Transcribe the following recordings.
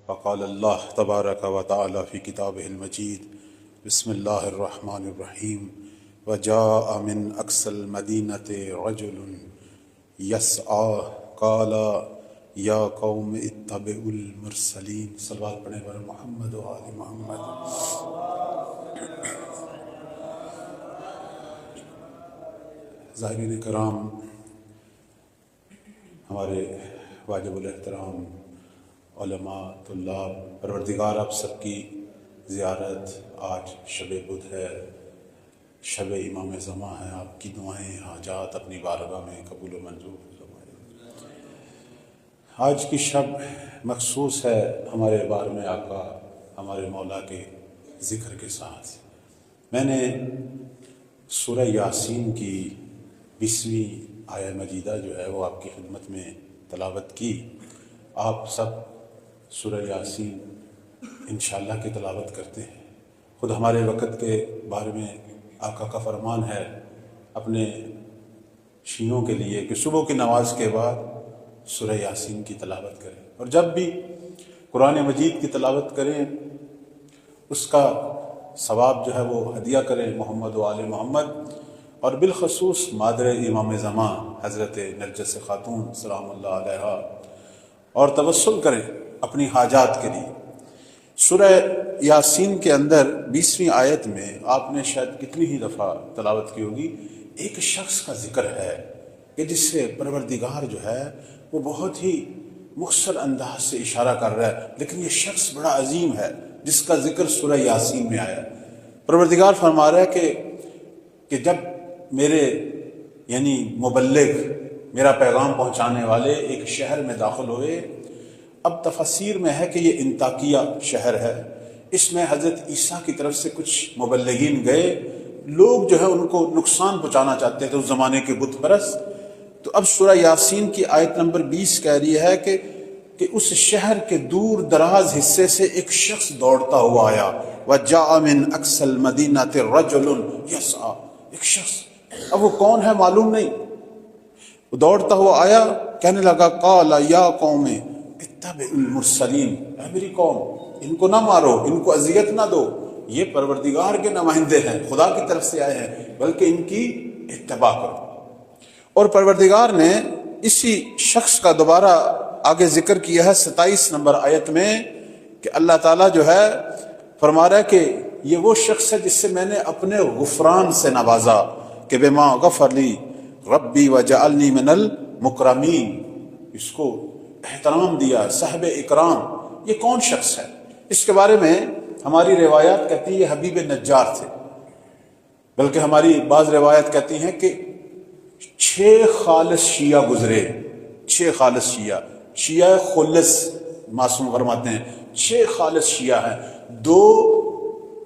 وقال اللہ تبارک و تعالی فی کتابہ المجید بسم اللہ الرحمن الرحیم وجاء من اقصى المدینة رجل یسعی قال یا قوم اتبعوا المرسلین. صلوات پڑھیں پر محمد و آل محمد. زائرین کرام، ہمارے واجب الاحترام علماء، طلاب، پروردگار آپ سب کی زیارت، آج شب بدھ ہے، شب امام زماں ہے. آپ کی دعائیں، حاجات اپنی بارگاہ میں قبول و منظور فرمائے. آج کی شب مخصوص ہے ہمارے بار میں آقا ہمارے مولا کے ذکر کے ساتھ. میں نے سورہ یاسین کی 20ویں آیہ مجیدہ جو ہے وہ آپ کی خدمت میں تلاوت کی. آپ سب سورہ یاسین انشاءاللہ کی تلاوت کرتے ہیں. خود ہمارے وقت کے بارے میں آقا کا فرمان ہے اپنے شیعوں کے لیے کہ صبح کی نماز کے بعد سورہ یاسین کی تلاوت کریں، اور جب بھی قرآن مجید کی تلاوت کریں اس کا ثواب جو ہے وہ ہدیہ کریں محمد و آل محمد، اور بالخصوص مادر امام زماں حضرت نرجس خاتون سلام اللہ علیہا، اور توسل کریں اپنی حاجات کے لیے. سورہ یاسین کے اندر 20ویں آیت میں آپ نے شاید کتنی ہی دفعہ تلاوت کی ہوگی، ایک شخص کا ذکر ہے کہ جس سے پروردگار جو ہے وہ بہت ہی مختصر انداز سے اشارہ کر رہا ہے، لیکن یہ شخص بڑا عظیم ہے جس کا ذکر سورہ یاسین میں آیا. پروردگار فرما رہا ہے کہ جب میرے یعنی مبلغ، میرا پیغام پہنچانے والے ایک شہر میں داخل ہوئے. اب تفسیر میں ہے کہ یہ انطاکیہ شہر ہے. اس میں حضرت عیسیٰ کی طرف سے کچھ مبلغین گئے. لوگ جو ہے ان کو نقصان پہنچانا چاہتے تھے اس زمانے کے بت پرست. تو اب سورہ یاسین کی آیت نمبر 20 کہہ رہی ہے کہ اس شہر کے دور دراز حصے سے ایک شخص دوڑتا ہوا آیا. وَجَاءَ مِنْ أَقْصَى الْمَدِينَةِ رَجُلٌ يَسْعَىٰ. ایک شخص، اب وہ کون ہے معلوم نہیں. وہ دوڑتا ہوا آیا، کہنے لگا قَالَ يَا قَوْمِ اتَّبِعُوا الْمُرْسَلِينَ. اے میری قوم، ان کو نہ مارو، ان کو اذیت نہ دو، یہ پروردگار کے نمائندے ہیں، خدا کی طرف سے آئے ہیں، بلکہ ان کی اتباع کرو. اور پروردگار نے اسی شخص کا دوبارہ آگے ذکر کیا ہے 27 نمبر آیت میں کہ اللہ تعالیٰ جو ہے فرما رہا ہے کہ یہ وہ شخص ہے جس سے میں نے اپنے غفران سے نوازا کہ بما غفر لی ربی وجعلنی من المکرمین. اس کو احترام دیا، صاحب اکرام. یہ کون شخص ہے؟ اس کے بارے میں ہماری روایات کہتی ہیں یہ حبیب نجار تھے، بلکہ ہماری بعض روایت کہتی ہیں کہ 6 خالص شیعہ گزرے. 6 خالص شیعہ خلص معصوم فرماتے ہیں. 6 خالص شیعہ ہیں. 2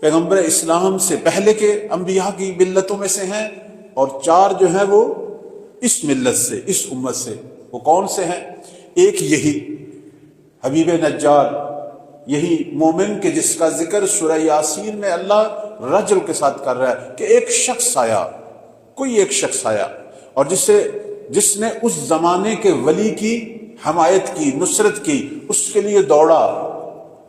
پیغمبر اسلام سے پہلے کے انبیاء کی ملتوں میں سے ہیں، اور 4 جو ہیں وہ اس ملت سے، اس امت سے. وہ کون سے ہیں؟ ایک یہی حبیب نجار، یہی مومن کہ جس کا ذکر سورہ یاسین میں اللہ رجل کے ساتھ کر رہا ہے کہ ایک شخص آیا، کوئی ایک شخص آیا، اور جس نے اس زمانے کے ولی کی حمایت کی، نصرت کی، اس کے لیے دوڑا،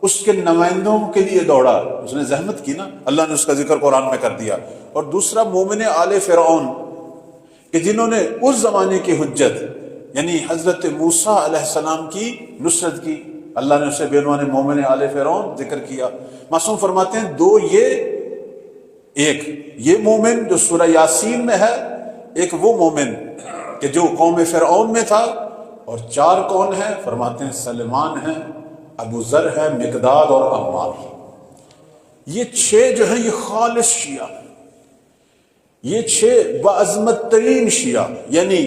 اس کے نمائندوں کے لیے دوڑا. اس نے زحمت کی نا، اللہ نے اس کا ذکر قرآن میں کر دیا. اور دوسرا مومن آل فرعون کہ جنہوں نے اس زمانے کی حجت یعنی حضرت موسیٰ علیہ السلام کی نصرت کی، اللہ نے اسے بعنوان مومن آل فرعون ذکر کیا. معصوم فرماتے ہیں 2 یہ مومن جو سورہ یاسین میں ہے، ایک وہ مومن کہ جو قوم فرعون میں تھا، اور 4 کون ہیں؟ فرماتے ہیں سلمان ہیں، ابو ذر ہے، مقداد اور عمار. یہ 6 جو ہیں یہ خالص شیعہ، یہ 6 بعظمت ترین شیعہ، یعنی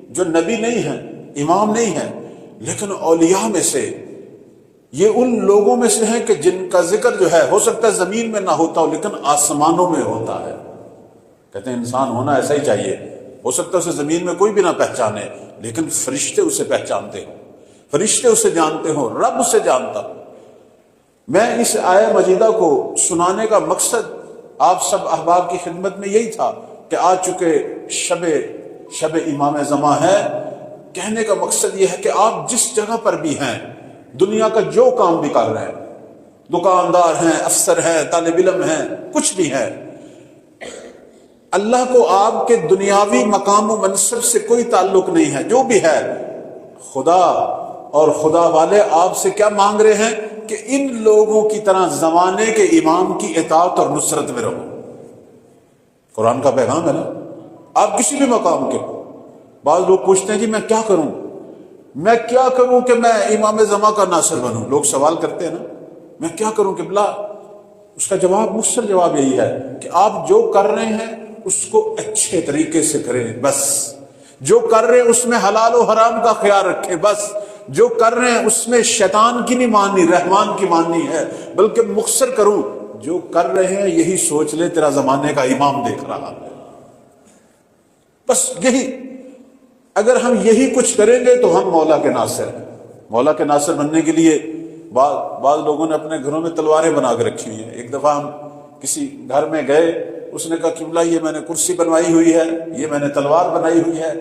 جو نبی نہیں ہیں، امام نہیں ہیں، لیکن اولیاء میں سے یہ ان لوگوں میں سے ہیں کہ جن کا ذکر جو ہے ہو سکتا ہے زمین میں نہ ہوتا ہو لیکن آسمانوں میں ہوتا ہے. کہتے ہیں انسان ہونا ایسا ہی چاہیے، ہو سکتا ہے اسے زمین میں کوئی بھی نہ پہچانے لیکن فرشتے اسے پہچانتے ہوں، فرشتے اسے جانتے ہوں، رب اسے جانتا. میں اس آیہ مجیدہ کو سنانے کا مقصد آپ سب احباب کی خدمت میں یہی تھا کہ آ چکے شب امام زماں ہے. کہنے کا مقصد یہ ہے کہ آپ جس جگہ پر بھی ہیں دنیا کا جو کام بھی کر رہے ہیں، دکاندار ہیں، افسر ہیں، طالب علم ہیں، کچھ بھی ہے، اللہ کو آپ کے دنیاوی مقام و منصب سے کوئی تعلق نہیں ہے۔ جو بھی ہے، خدا اور خدا والے آپ سے کیا مانگ رہے ہیں کہ ان لوگوں کی طرح زمانے کے امام کی اطاعت اور نصرت میں رہو۔ قرآن کا پیغام ہے نا، آپ کسی بھی مقام کے۔ بعض لوگ پوچھتے ہیں جی میں کیا کروں، میں کیا کروں کہ میں امام زمان کا ناصر بنوں؟ لوگ سوال کرتے ہیں نا، میں کیا کروں کہ بلا؟ اس کا جواب، مختصر جواب یہی ہے کہ آپ جو کر رہے ہیں اس کو اچھے طریقے سے کریں، بس۔ جو کر رہے ہیں اس میں حلال و حرام کا خیال رکھیں، بس۔ جو کر رہے ہیں اس میں شیطان کی نہیں ماننی، رحمان کی ماننی ہے۔ بلکہ مختصر کروں، جو کر رہے ہیں یہی سوچ لے تیرا زمانے کا امام دیکھ رہا ہے، بس یہی۔ اگر ہم یہی کچھ کریں گے تو ہم مولا کے ناصر ہیں۔ مولا کے ناصر بننے کے لیے بعض لوگوں نے اپنے گھروں میں تلواریں بنا کے رکھی ہوئی ہیں۔ ایک دفعہ ہم کسی گھر میں گئے، اس نے کہا کہ مولا یہ میں نے کرسی بنوائی ہوئی ہے، یہ میں نے تلوار بنائی ہوئی ہے،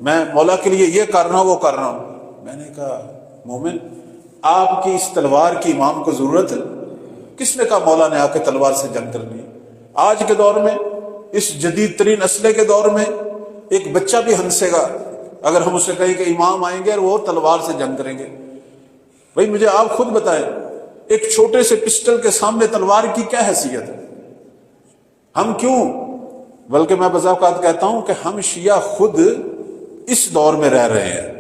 میں مولا کے لیے یہ کر رہا ہوں، وہ کر رہا ہوں۔ میں نے کہا مومن، آپ کی اس تلوار کی امام کو ضرورت ہے؟ کس نے کہا مولا نے آ کے تلوار سے جنگ کرنی ہے؟ آج کے دور میں، اس جدید ترین اسلحے کے دور میں، ایک بچہ بھی ہنسے گا اگر ہم اسے کہیں کہ امام آئیں گے اور وہ تلوار سے جنگ کریں گے۔ بھائی مجھے آپ خود بتائیں، ایک چھوٹے سے پسٹل کے سامنے تلوار کی کیا حیثیت ہے؟ ہم کیوں، بلکہ میں بعض اوقات کہتا ہوں کہ ہم شیعہ خود اس دور میں رہ رہے ہیں،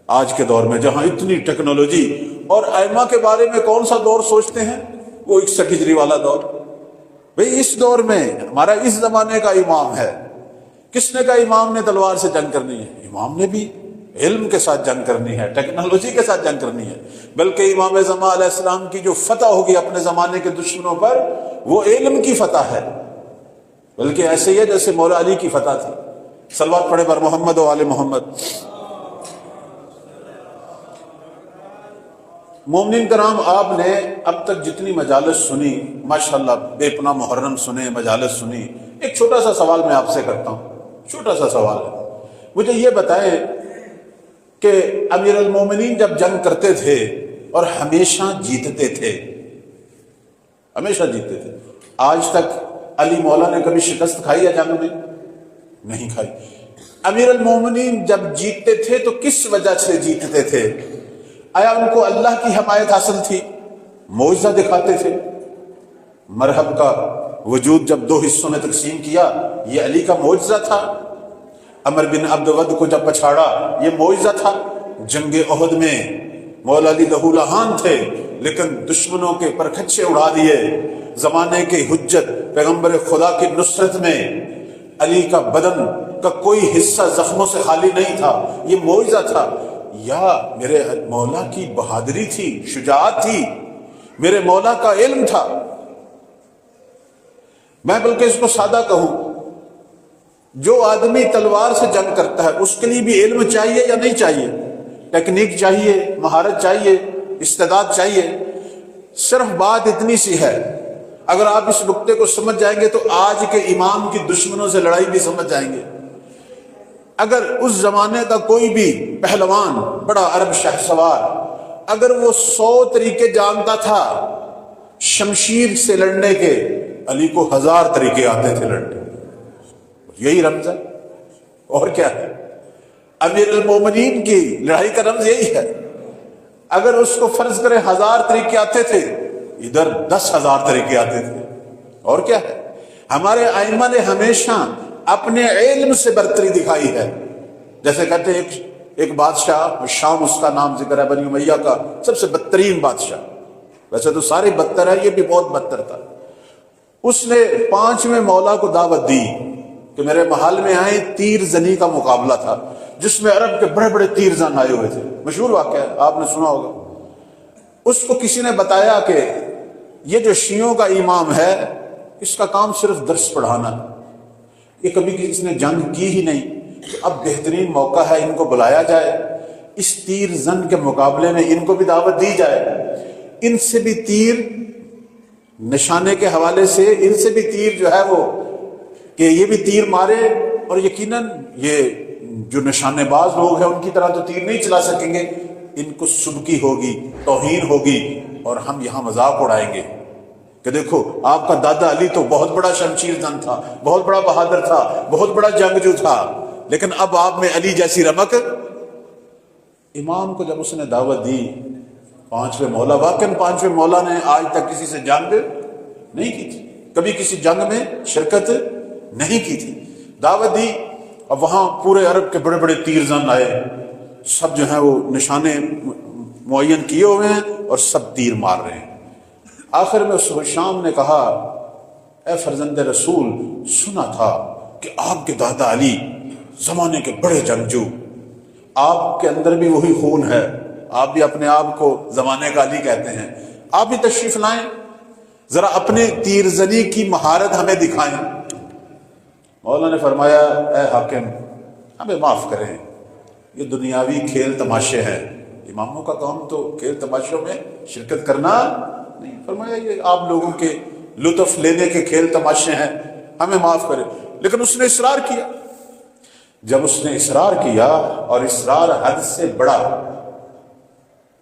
آج کے دور میں جہاں اتنی ٹیکنالوجی، اور ائمہ کے بارے میں کون سا دور سوچتے ہیں؟ وہ 61 ہجری والا دور۔ بھئی اس دور میں ہمارا اس زمانے کا امام ہے۔ کس نے کہا امام نے تلوار سے جنگ کرنی ہے؟ امام نے بھی علم کے ساتھ جنگ کرنی ہے، ٹیکنالوجی کے ساتھ جنگ کرنی ہے۔ بلکہ امام زمان علیہ السلام کی جو فتح ہوگی اپنے زمانے کے دشمنوں پر، وہ علم کی فتح ہے، بلکہ ایسے ہی ہے جیسے مولا علی کی فتح تھی۔ صلوات پڑھے بر محمد و آل محمد۔ مومنین کرام، آپ نے اب تک جتنی مجالس سنی، ماشاءاللہ بے پناہ محرم سنے، مجالس سنی۔ ایک چھوٹا سا سوال میں آپ سے کرتا ہوں، چھوٹا سا سوال ہے، مجھے یہ بتائیں کہ امیر المومنین جب جنگ کرتے تھے اور ہمیشہ جیتتے تھے، ہمیشہ جیتتے تھے، آج تک علی مولا نے کبھی شکست کھائی ہے جنگ میں؟ نہیں کھائی۔ امیر المومنین جب جیتتے تھے تو کس وجہ سے جیتتے تھے؟ آیا ان کو اللہ کی حمایت حاصل تھی؟ معجزہ دکھاتے تھے؟ مرحب کا وجود جب 2 حصوں میں تقسیم کیا، یہ علی کا معجزہ تھا۔ عمر بن عبد ود کو جب پچھاڑا، یہ معجزہ تھا۔ جنگ احد میں مولا علی لہو لہان تھے، لیکن دشمنوں کے پرکھچے اڑا دیے۔ زمانے کے حجت پیغمبر خدا کی نصرت میں علی کا بدن کا کوئی حصہ زخموں سے خالی نہیں تھا، یہ معجزہ تھا۔ یا میرے مولا کی بہادری تھی، شجاعت تھی، میرے مولا کا علم تھا۔ میں بلکہ اس کو سادہ کہوں، جو آدمی تلوار سے جنگ کرتا ہے اس کے لیے بھی علم چاہیے یا نہیں چاہیے؟ ٹیکنیک چاہیے، مہارت چاہیے، استعداد چاہیے۔ صرف بات اتنی سی ہے، اگر آپ اس نقطے کو سمجھ جائیں گے تو آج کے امام کی دشمنوں سے لڑائی بھی سمجھ جائیں گے۔ اگر اس زمانے کا کوئی بھی پہلوان، بڑا عرب شہسوار، اگر وہ 100 طریقے جانتا تھا شمشیر سے لڑنے کے، علی کو 1000 طریقے آتے تھے لڑنے۔ یہی رمز ہے، اور کیا ہے؟ امیر المومنین کی لڑائی کا رمز یہی ہے۔ اگر اس کو فرض کرے 1000 طریقے آتے تھے، ادھر 10,000 طریقے آتے تھے، اور کیا ہے؟ ہمارے ائمہ نے ہمیشہ اپنے علم سے برتری دکھائی ہے۔ جیسے کہتے ہیں ایک بادشاہ شام، اس کا نام ذکر ہے، بنی امیہ کا سب سے بدترین بادشاہ، ویسے تو سارے بدتر ہے، یہ بھی بہت بدتر تھا۔ اس نے 5ویں مولا کو دعوت دی کہ میرے محل میں آئے۔ تیر زنی کا مقابلہ تھا جس میں عرب کے بڑے بڑے تیر زن آئے ہوئے تھے، مشہور واقعہ ہے، آپ نے سنا ہوگا۔ اس کو کسی نے بتایا کہ یہ جو شیعوں کا امام ہے، اس کا کام صرف درس پڑھانا ہے، یہ کبھی کسی نے جنگ کی ہی نہیں، تو اب بہترین موقع ہے ان کو بلایا جائے، اس تیر زن کے مقابلے میں ان کو بھی دعوت دی جائے۔ ان سے بھی تیر نشانے کے حوالے سے، ان سے بھی تیر جو ہے وہ کہ یہ بھی تیر مارے، اور یقیناً یہ جو نشانے باز لوگ ہیں ان کی طرح تو تیر نہیں چلا سکیں گے، ان کو سبکی ہوگی، توہین ہوگی، اور ہم یہاں مذاق اڑائیں گے کہ دیکھو آپ کا دادا علی تو بہت بڑا شمشیر زن تھا، بہت بڑا بہادر تھا، بہت بڑا جنگجو تھا، لیکن اب آپ میں علی جیسی رمق۔ امام کو جب اس نے دعوت دی پانچویں مولا، واقعاً پانچویں مولا نے آج تک کسی سے جنگ نہیں کی تھی، کبھی کسی جنگ میں شرکت نہیں کی تھی، دعوت دی۔ اب وہاں پورے عرب کے بڑے بڑے تیر زن آئے، سب جو ہیں وہ نشانے معین کیے ہوئے ہیں اور سب تیر مار رہے ہیں۔ آخر میں اس شام نے کہا، اے فرزند رسول، سنا تھا کہ آپ کے دادا علی زمانے کے بڑے جنگجو، آپ کے اندر بھی وہی خون ہے، آپ بھی اپنے آپ کو زمانے کا علی کہتے ہیں، آپ بھی تشریف لائیں، ذرا اپنے تیر زنی کی مہارت ہمیں دکھائیں۔ مولا نے فرمایا، اے حاکم ہمیں معاف کریں، یہ دنیاوی کھیل تماشے ہیں، اماموں کا کام تو کھیل تماشوں میں شرکت کرنا نہیں، فرمایا یہ آپ لوگوں کے لطف لینے کے کھیل تماشے ہیں، ہمیں معاف کریں۔ لیکن اس نے اصرار کیا۔ جب اس نے اصرار کیا اور اصرار حد سے بڑا،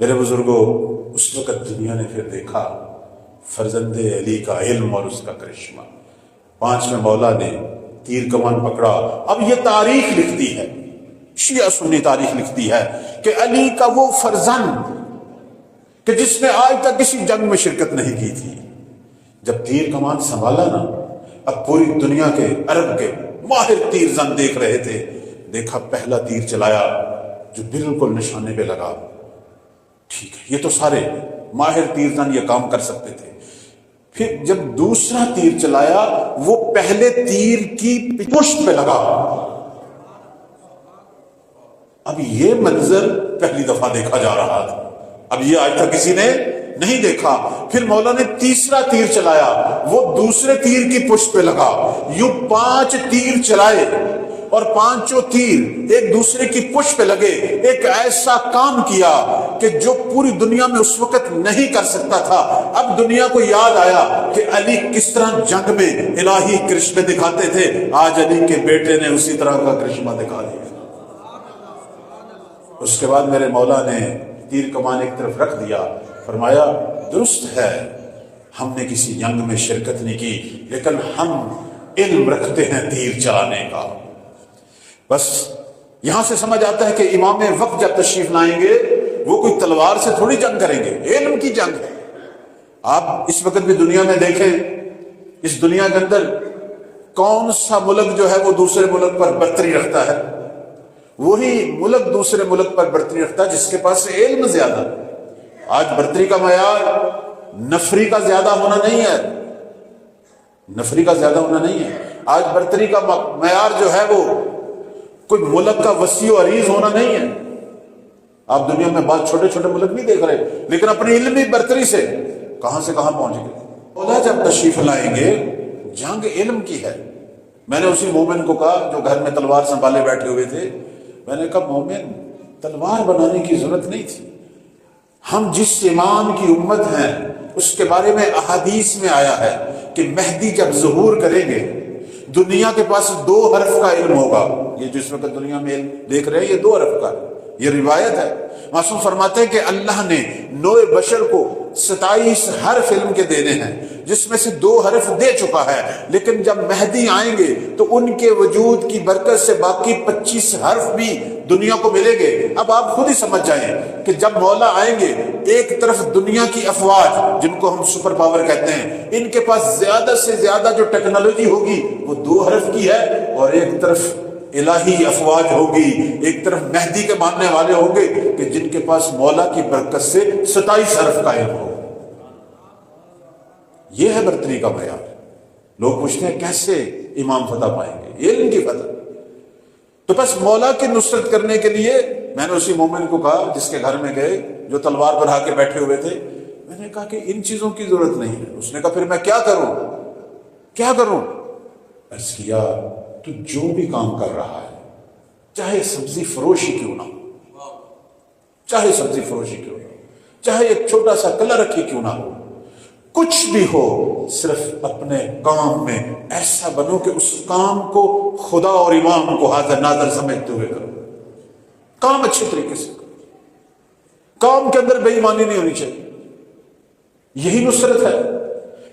میرے بزرگوں، اس وقت دنیا نے پھر دیکھا فرزند علی کا علم اور اس کا کرشمہ۔ پانچویں مولا نے تیر کمان پکڑا۔ اب یہ تاریخ لکھتی ہے، شیعہ سنی تاریخ لکھتی ہے کہ علی کا وہ فرزند کہ جس نے آج تک کسی جنگ میں شرکت نہیں کی تھی، جب تیر کمان سنبھالا نا، اب پوری دنیا کے عرب کے ماہر تیر زن دیکھ رہے تھے، دیکھا پہلا تیر چلایا جو بالکل نشانے پہ لگا، ٹھیک ہے یہ تو سارے ماہر تیر زن یہ کام کر سکتے تھے۔ پھر جب دوسرا تیر چلایا وہ پہلے تیر کی پشت پہ لگا۔ اب یہ منظر پہلی دفعہ دیکھا جا رہا تھا، اب یہ آج تک کسی نے نہیں دیکھا۔ پھر مولا نے تیسرا تیر چلایا، وہ دوسرے تیر کی پشت پہ لگا۔ یوں 5 تیر چلائے اور 5 تیر ایک دوسرے کی پشت پہ لگے۔ ایک ایسا کام کیا کہ جو پوری دنیا میں اس وقت نہیں کر سکتا تھا۔ اب دنیا کو یاد آیا کہ علی کس طرح جنگ میں الہی کرشمے دکھاتے تھے، آج علی کے بیٹے نے اسی طرح کا کرشمہ دکھا دیا۔ اس کے بعد میرے مولا نے تیر کمان ایک طرف رکھ دیا، فرمایا درست ہے ہم نے کسی جنگ میں شرکت نہیں کی، لیکن ہم علم رکھتے ہیں تیر چلانے کا۔ بس یہاں سے سمجھ آتا ہے کہ امام وقت جب تشریف لائیں گے وہ کوئی تلوار سے تھوڑی جنگ کریں گے، علم کی جنگ ہے۔ آپ اس وقت بھی دنیا میں دیکھیں، اس دنیا کے اندر کون سا ملک جو ہے وہ دوسرے ملک پر برتری رکھتا ہے؟ وہی ملک دوسرے ملک پر برتری رکھتا ہے جس کے پاس علم زیادہ۔ آج برتری کا معیار نفری کا زیادہ ہونا نہیں ہے، نفری کا زیادہ ہونا نہیں ہے، آج برتری کا معیار جو ہے وہ کوئی ملک کا وسیع و عریض ہونا نہیں ہے۔ آپ دنیا میں بہت چھوٹے چھوٹے ملک نہیں دیکھ رہے، لیکن اپنی علمی برتری سے کہاں پہنچ گئے۔ مولا جب تشریف لائیں گے جنگ علم کی ہے۔ میں نے اسی مومن کو کہا جو گھر میں تلوار سنبھالے بیٹھے ہوئے تھے، میں نے کہا مومن تلوار بنانے کی ضرورت نہیں تھی، ہم جس ایمان کی امت ہیں اس کے بارے میں احادیث میں آیا ہے کہ مہدی جب ظہور کریں گے دنیا کے پاس 2 حرف کا علم ہوگا۔ یہ جس وقت دنیا میں علم دیکھ رہے ہیں یہ 2 حرف کا، یہ روایت ہے۔ معصوم فرماتے ہیں کہ اللہ نے نوع بشر کو 27 حرف علم کے دینے ہیں، جس میں سے 2 حرف دے چکا ہے، لیکن جب مہدی آئیں گے تو ان کے وجود کی برکت سے باقی 25 حرف بھی دنیا کو ملیں گے۔ اب آپ خود ہی سمجھ جائیں کہ جب مولا آئیں گے، ایک طرف دنیا کی افواج جن کو ہم سپر پاور کہتے ہیں، ان کے پاس زیادہ سے زیادہ جو ٹیکنالوجی ہوگی وہ 2 حرف کی ہے، اور ایک طرف الہی افواج ہوگی، ایک طرف مہدی کے ماننے والے ہوں گے کہ جن کے پاس مولا کی برکت سے 27 حرف کا علم ہو۔ یہ ہے برتری کا معیار۔ لوگ پوچھتے ہیں کیسے امام فتح پائیں گے؟ علم کی فتح۔ تو بس مولا کی نصرت کرنے کے لیے میں نے اسی مومن کو کہا جس کے گھر میں گئے، جو تلوار بڑھا کے بیٹھے ہوئے تھے، میں نے کہا کہ ان چیزوں کی ضرورت نہیں ہے۔ اس نے کہا پھر میں کیا کروں؟ عرض کیا تو جو بھی کام کر رہا ہے، چاہے سبزی فروشی کیوں نہ ہو، چاہے ایک چھوٹا سا کلر رکھی کیوں نہ ہو، کچھ بھی ہو، صرف اپنے کام میں ایسا بنو کہ اس کام کو خدا اور امام کو حاضر ناظر سمجھتے ہوئے کرو، کام اچھے طریقے سے کرو۔ کام کے اندر بے ایمانی نہیں ہونی چاہیے. یہی نصرت ہے.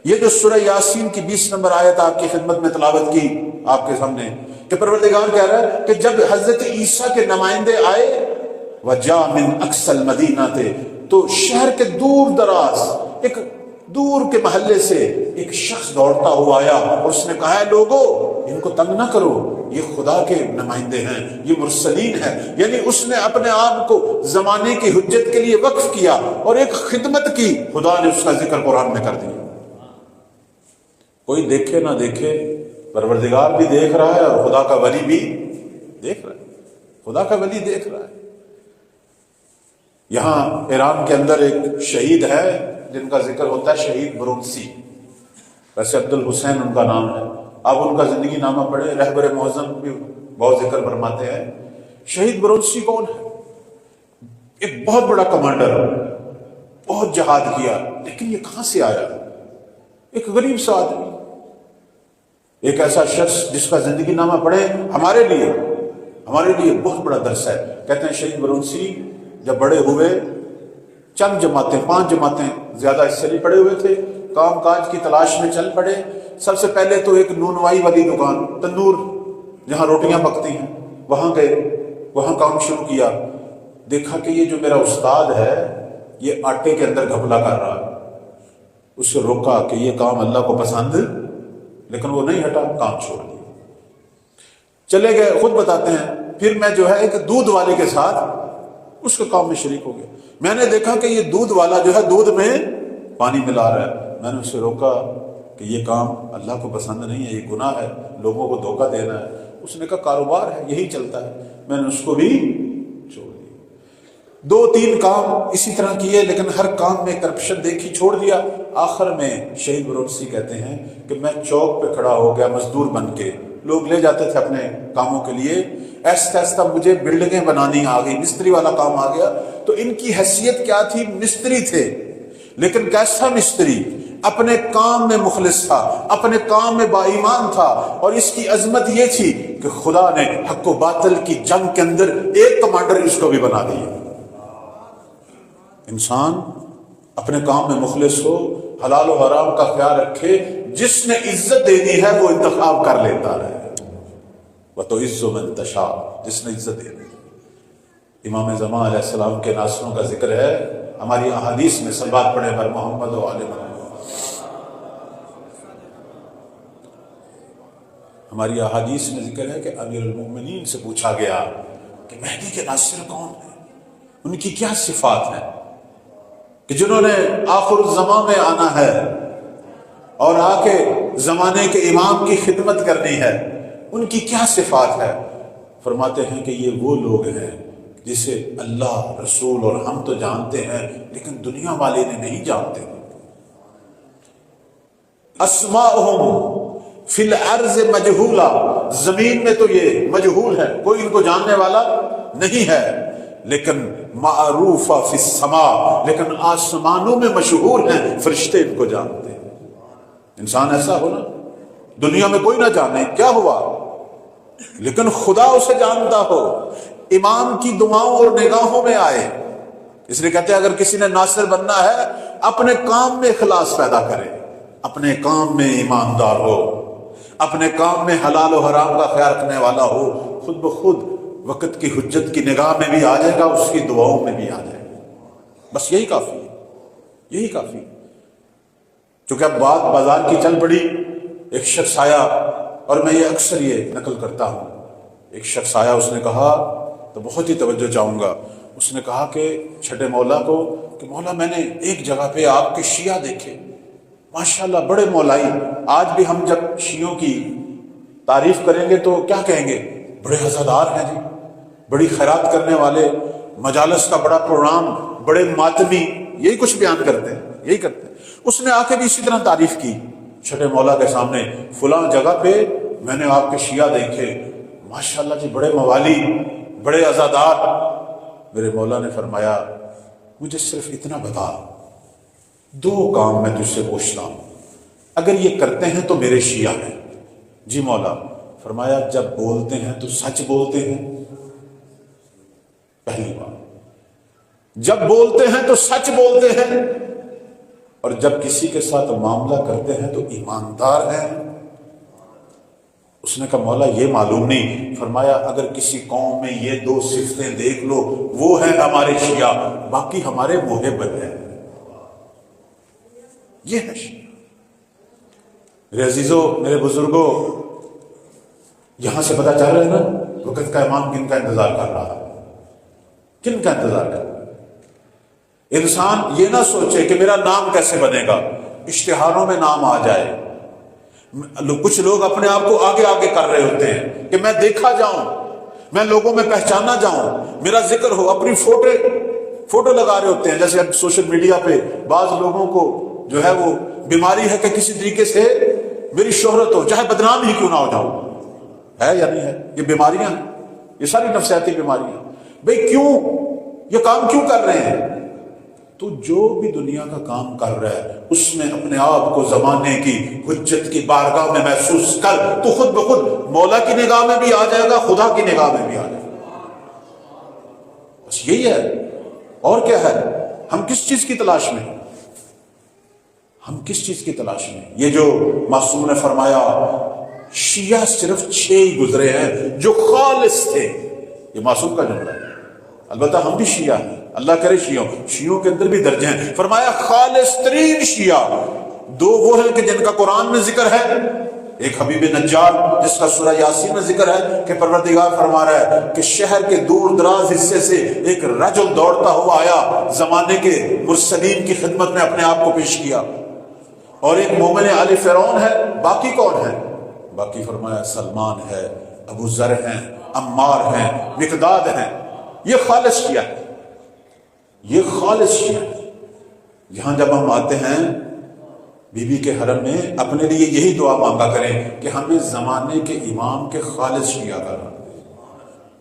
یہ جو سورہ یاسین کی 20 نمبر آیت آپ کی خدمت میں تلاوت کی آپ کے سامنے کہ پروردگار کہہ رہا ہے کہ جب حضرت عیسیٰ کے نمائندے آئے وَجَاءَ مِنْ أَقْصَى الْمَدِينَةِ تھے تو شہر کے دور دراز ایک دور کے محلے سے ایک شخص دوڑتا ہوا آیا اور اس نے کہا ہے لوگو ان کو تنگ نہ کرو، یہ خدا کے نمائندے ہیں، یہ مرسلین ہیں. یعنی اس نے اپنے آپ کو زمانے کی حجت کے لیے وقف کیا اور ایک خدمت کی. خدا نے اس کا ذکر قرآن میں کر دیا. کوئی دیکھے نہ دیکھے پروردگار بھی دیکھ رہا ہے اور خدا کا ولی بھی دیکھ رہا ہے. خدا کا ولی دیکھ رہا ہے. یہاں ایران کے اندر ایک شہید ہے جن کا ذکر ہوتا ہے، شہید برونسی. ویسے عبد الحسین ان کا نام ہے. آپ ان کا زندگی نامہ پڑھیں، رہبر معظم بھی بہت ذکر فرماتے ہیں. شہید برونسی کون ہے؟ ایک بہت بڑا کمانڈر، بہت جہاد کیا، لیکن یہ کہاں سے آیا؟ ایک غریب سا آدمی، ایک ایسا شخص جس کا زندگی نامہ پڑھے ہمارے لیے بہت بڑا درس ہے. کہتے ہیں شہید برونسی جب بڑے ہوئے چند جماعتیں، 5 جماعتیں، زیادہ اس سے نہیں پڑے ہوئے تھے، کام کاج کی تلاش میں چل پڑے. سب سے پہلے تو ایک نونوائی والی دکان، تندور جہاں روٹیاں پکتی ہیں، وہاں گئے، وہاں کام شروع کیا. دیکھا کہ یہ جو میرا استاد ہے یہ آٹے کے اندر گھپلا کر رہا ہے. اس سے روکا کہ یہ کام اللہ کو پسند، لیکن وہ نہیں ہٹا، کام چھوڑ دیا. چلے گئے، خود بتاتے ہیں. پھر میں جو ہے ایک دودھ والے کے ساتھ اس کے کام میں شریک ہو گیا. میں نے دیکھا کہ یہ دودھ والا جو ہے دودھ میں پانی ملا رہا ہے. میں نے اسے روکا کہ یہ کام اللہ کو پسند نہیں ہے، یہ گناہ ہے، لوگوں کو دھوکہ دینا ہے. اس نے کہا کاروبار ہے، یہی چلتا ہے. میں نے اس کو بھی چھوڑ دیا. 2-3 کام اسی طرح کیے، لیکن ہر کام میں کرپشن دیکھی، چھوڑ دیا. آخر میں شہید برونسی کہتے ہیں کہ میں چوک پہ کھڑا ہو گیا مزدور بن کے. لوگ لے جاتے تھے اپنے کاموں کے لیے. ایسا ایسا مجھے بلڈنگیں بنانی آ گئی، مستری والا کام آ گیا. تو ان کی حیثیت کیا تھی؟ مستری تھے، لیکن کیسا مستری؟ اپنے کام میں مخلص تھا، اپنے کام میں با ایمان تھا. اور اس کی عظمت یہ تھی کہ خدا نے حق و باطل کی جنگ کے اندر ایک کمانڈر اس کو بھی بنا دیا. انسان اپنے کام میں مخلص ہو، حلال و حرام کا خیال رکھے. جس نے عزت دینی ہے وہ انتخاب کر لیتا ہے. وَتُعِزُّ مَن تَشَاءُ، جس نے عزت دینی. امام زمان علیہ السلام کے ناصروں کا ذکر ہے ہماری احادیث میں. صلوات پڑھیں بر محمد و آل محمد. ہماری احادیث میں ذکر ہے کہ امیر المومنین سے پوچھا گیا کہ مہدی کے ناصر کون ہیں، ان کی کیا صفات ہیں کہ جنہوں نے آخر الزمان میں آنا ہے اور آ کے زمانے کے امام کی خدمت کرنی ہے، ان کی کیا صفات ہے؟ فرماتے ہیں کہ یہ وہ لوگ ہیں جسے اللہ، رسول اور ہم تو جانتے ہیں لیکن دنیا والے نے نہیں جانتے. اسماءہم فی الارض مجہولا، زمین میں تو یہ مجہول ہے، کوئی ان کو جاننے والا نہیں ہے. لیکن معروف فی السماء، لیکن آسمانوں میں مشہور ہیں، فرشتے ان کو جانتے ہیں. انسان ایسا ہونا، دنیا میں کوئی نہ جانے کیا ہوا، لیکن خدا اسے جانتا ہو، امام کی دعاؤں اور نگاہوں میں آئے. اس لیے کہتے ہیں اگر کسی نے ناصر بننا ہے اپنے کام میں اخلاص پیدا کرے، اپنے کام میں ایماندار ہو، اپنے کام میں حلال و حرام کا خیال رکھنے والا ہو. خود بخود وقت کی حجت کی نگاہ میں بھی آ جائے گا، اس کی دعاؤں میں بھی آ جائے گا. بس یہی کافی ہے، یہی کافی. چونکہ اب بات بازار کی چل پڑی. ایک شخص آیا، اور میں یہ اکثر یہ نقل کرتا ہوں. ایک شخص آیا، اس نے کہا تو بہت ہی توجہ چاہوں گا. اس نے کہا کہ چھٹے مولا کو کہ مولا میں نے ایک جگہ پہ آپ کے شیعہ دیکھے، ماشاءاللہ بڑے مولائی. آج بھی ہم جب شیعوں کی تعریف کریں گے تو کیا کہیں گے؟ بڑے عزادار ہیں جی، بڑی خیرات کرنے والے، مجالس کا بڑا پروگرام، بڑے ماتمی، یہی کچھ بیان کرتے ہیں، یہی کرتے ہیں. اس نے آ کے بھی اسی طرح تعریف کی چھٹے مولا کے سامنے. فلاں جگہ پہ میں نے آپ کے شیعہ دیکھے، ماشاءاللہ جی بڑے موالی، بڑے عزادار. میرے مولا نے فرمایا مجھے صرف اتنا بتا، 2 کام میں تجھ سے پوچھتا ہوں، اگر یہ کرتے ہیں تو میرے شیعہ ہیں. جی مولا. فرمایا جب بولتے ہیں تو سچ بولتے ہیں، پہلی بات. جب بولتے ہیں تو سچ بولتے ہیں، اور جب کسی کے ساتھ معاملہ کرتے ہیں تو ایماندار ہیں۔ اس نے کہا مولا یہ معلوم نہیں، فرمایا اگر کسی قوم میں یہ دو صفتیں دیکھ لو وہ ہیں ہمارے شیعہ، باقی ہمارے محب ہیں۔ یہ ہے شیعہ۔ میرے عزیزوں، میرے بزرگوں، یہاں سے پتہ چل رہا ہے نا وقت کا امام کن کا انتظار کر رہا ہے، کن کا انتظار کر رہا ہے۔ انسان یہ نہ سوچے کہ میرا نام کیسے بنے گا، اشتہاروں میں نام آ جائے۔ کچھ لوگ اپنے آپ کو آگے آگے کر رہے ہوتے ہیں کہ میں دیکھا جاؤں، میں لوگوں میں پہچانا جاؤں، میرا ذکر ہو، اپنی فوٹو لگا رہے ہوتے ہیں۔ جیسے اب سوشل میڈیا پہ بعض لوگوں کو جو ہے وہ بیماری ہے کہ کسی طریقے سے میری شہرت ہو، چاہے بدنام ہی کیوں نہ ہو جاؤں۔ ہے یا نہیں ہے؟ یہ بیماریاں ہیں، یہ ساری نفسیاتی بیماریاں۔ بھئی کیوں یہ کام کیوں کر رہے ہیں؟ تو جو بھی دنیا کا کام کر رہا ہے اس میں اپنے آپ کو زمانے کی حجت کی بارگاہ میں محسوس کر، تو خود بخود مولا کی نگاہ میں بھی آ جائے گا، خدا کی نگاہ میں بھی آ جائے گا۔ بس یہی ہے، اور کیا ہے؟ ہم کس چیز کی تلاش میں ہیں؟ ہم کس چیز کی تلاش میں ہیں؟ یہ جو معصوم نے فرمایا شیعہ صرف 6 ہی گزرے ہیں جو خالص تھے، یہ معصوم کا جملہ ہے۔ البتہ ہم بھی شیعہ ہیں، اللہ کرے شیعوں کے اندر بھی درجے ہیں۔ فرمایا خالص ترین شیعہ 2 وہ ہیں کہ جن کا قرآن میں ذکر ہے، ایک حبیب نجار جس کا سورہ یاسین میں ذکر ہے کہ پروردگار فرما رہا ہے کہ شہر کے دور دراز حصے سے ایک رجل دوڑتا ہوا آیا، زمانے کے مرسلین کی خدمت میں اپنے آپ کو پیش کیا، اور ایک مومن آل فرعون ہے۔ باقی کون ہے؟ باقی فرمایا سلمان ہے، ابو ذر ہیں، عمار ہیں، مقداد ہیں۔ یہ خالص شیعہ ہے، یہ خالص شیعہ ہے۔ یہاں جب ہم آتے ہیں بی بی کے حرم میں، اپنے لیے یہی دعا مانگا کریں کہ ہمیں زمانے کے امام کے خالص شیعہ کا نام دے۔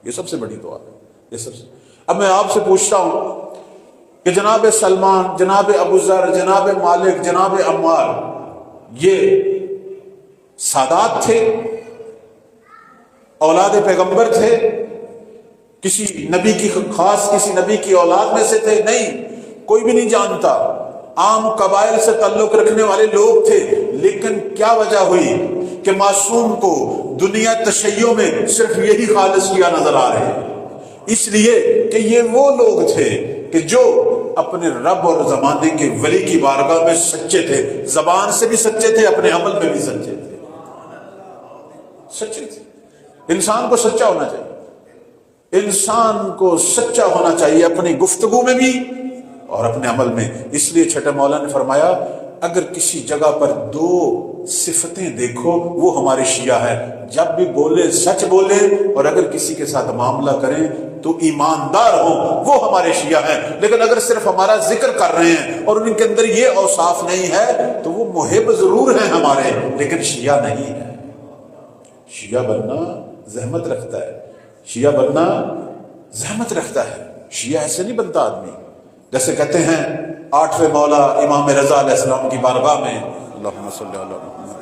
یہ سب سے بڑی دعا ہے، یہ سب سے۔ اب میں آپ سے پوچھتا ہوں کہ جناب سلمان، جناب ابو ذر، جناب مالک، جناب عمار، یہ سادات تھے، اولاد پیغمبر تھے، کسی نبی کی خاص کسی نبی کی اولاد میں سے تھے؟ نہیں، کوئی بھی نہیں جانتا۔ عام قبائل سے تعلق رکھنے والے لوگ تھے، لیکن کیا وجہ ہوئی کہ معصوم کو دنیا تشیع میں صرف یہی خالص شیعہ نظر آ رہے ہیں؟ اس لیے کہ یہ وہ لوگ تھے کہ جو اپنے رب اور زمانے کے ولی کی بارگاہ میں سچے تھے، زبان سے بھی سچے تھے، اپنے عمل میں بھی سچے تھے، سچے تھے۔ انسان کو سچا ہونا چاہیے، انسان کو سچا ہونا چاہیے اپنی گفتگو میں بھی اور اپنے عمل میں۔ اس لیے چھٹے مولا نے فرمایا اگر کسی جگہ پر 2 صفتیں دیکھو وہ ہمارے شیعہ ہیں، جب بھی بولے سچ بولے، اور اگر کسی کے ساتھ معاملہ کریں تو ایماندار ہوں، وہ ہمارے شیعہ ہیں۔ لیکن اگر صرف ہمارا ذکر کر رہے ہیں اور ان کے اندر یہ اوصاف نہیں ہے تو وہ محب ضرور ہیں ہمارے، لیکن شیعہ نہیں ہے۔ شیعہ بننا زحمت رکھتا ہے، شیعہ بننا زحمت رکھتا ہے۔ شیعہ ایسے نہیں بنتا آدمی، جیسے کہتے ہیں 8ویں مولا امام رضا علیہ السلام کی بارگاہ میں، اللہم صلی علی محمد،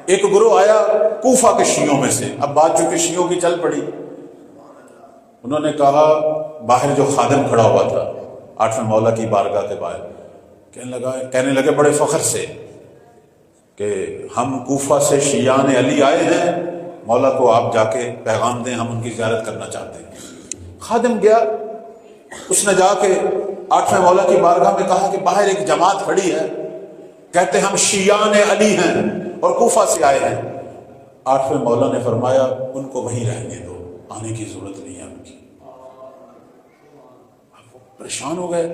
ایک گروہ آیا کوفہ کے شیعوں میں سے۔ اب بات چونکہ شیعوں کی چل پڑی، انہوں نے کہا، باہر جو خادم کھڑا ہوا تھا 8ویں مولا کی بارگاہ کے باہر، کہنے لگے بڑے فخر سے کہ ہم کوفہ سے شیعان علی آئے ہیں، مولا کو آپ جا کے پیغام دیں، ہم ان کی زیارت کرنا چاہتے ہیں۔ خادم گیا، اس نے جا کے 8ویں مولا کی بارگاہ میں کہا کہ باہر ایک جماعت کھڑی ہے، کہتے ہم شیعان علی ہیں اور کوفہ سے آئے ہیں۔ 8ویں مولا نے فرمایا ان کو وہیں رہنے دو، آنے کی ضرورت نہیں ہے ان کی۔ اب وہ پریشان ہو گئے،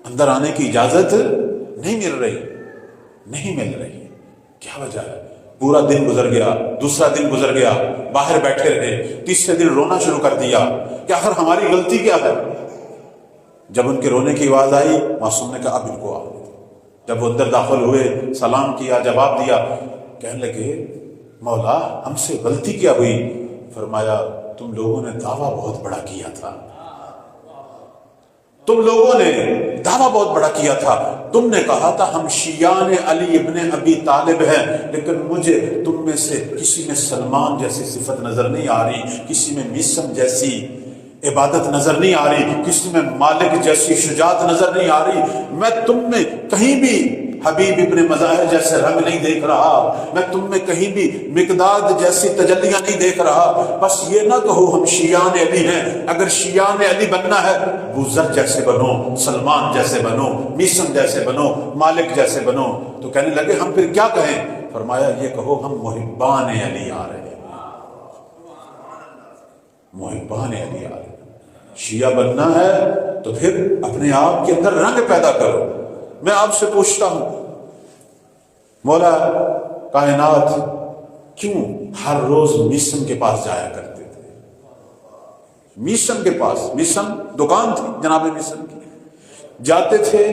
اندر آنے کی اجازت نہیں مل رہی، نہیں مل رہی، کیا وجہ ہے؟ پورا دن گزر گیا، دوسرا دن گزر گیا، باہر بیٹھے رہے، تیسرے دن رونا شروع کر دیا کہ آخر ہماری غلطی کیا ہے؟ جب ان کے رونے کی آواز آئی، معصوم نے کہا اب ان کو آؤ۔ جب وہ اندر داخل ہوئے، سلام کیا، جواب دیا، کہنے لگے مولا ہم سے غلطی کیا ہوئی؟ فرمایا تم لوگوں نے دعویٰ بہت بڑا کیا تھا، تم لوگوں نے دعویٰ بہت بڑا کیا تھا، تم نے کہا تھا ہم شیعان علی ابن ابی طالب ہیں، لیکن مجھے تم میں سے کسی میں سلمان جیسی صفت نظر نہیں آ رہی، کسی میں میسم جیسی، عبادت نظر نہیں آ رہی، کسی میں مالک جیسی شجاعت نظر نہیں آ رہی، میں تم میں کہیں بھی حبیب ابن مظاہر جیسے رنگ نہیں دیکھ رہا، میں تم میں کہیں بھی مقداد جیسی تجلیاں نہیں دیکھ رہا۔ بس یہ نہ کہو ہم شیعان علی ہیں، اگر شیعان علی بننا ہے ابو ذر جیسے بنو، سلمان جیسے بنو، میسم جیسے بنو، مالک جیسے بنو۔ تو کہنے لگے ہم پھر کیا کہیں؟ فرمایا یہ کہو ہم محبان علی آ رہے ہیں، محبان علی آ رہے ہیں۔ شیعہ بننا ہے تو پھر اپنے آپ کے اندر رنگ پیدا کرو۔ میں آپ سے پوچھتا ہوں، مولا کائنات کیوں ہر روز میسم کے پاس جایا کرتے تھے؟ میسم کے پاس، میسم دکان تھی جناب میسم کی، جاتے تھے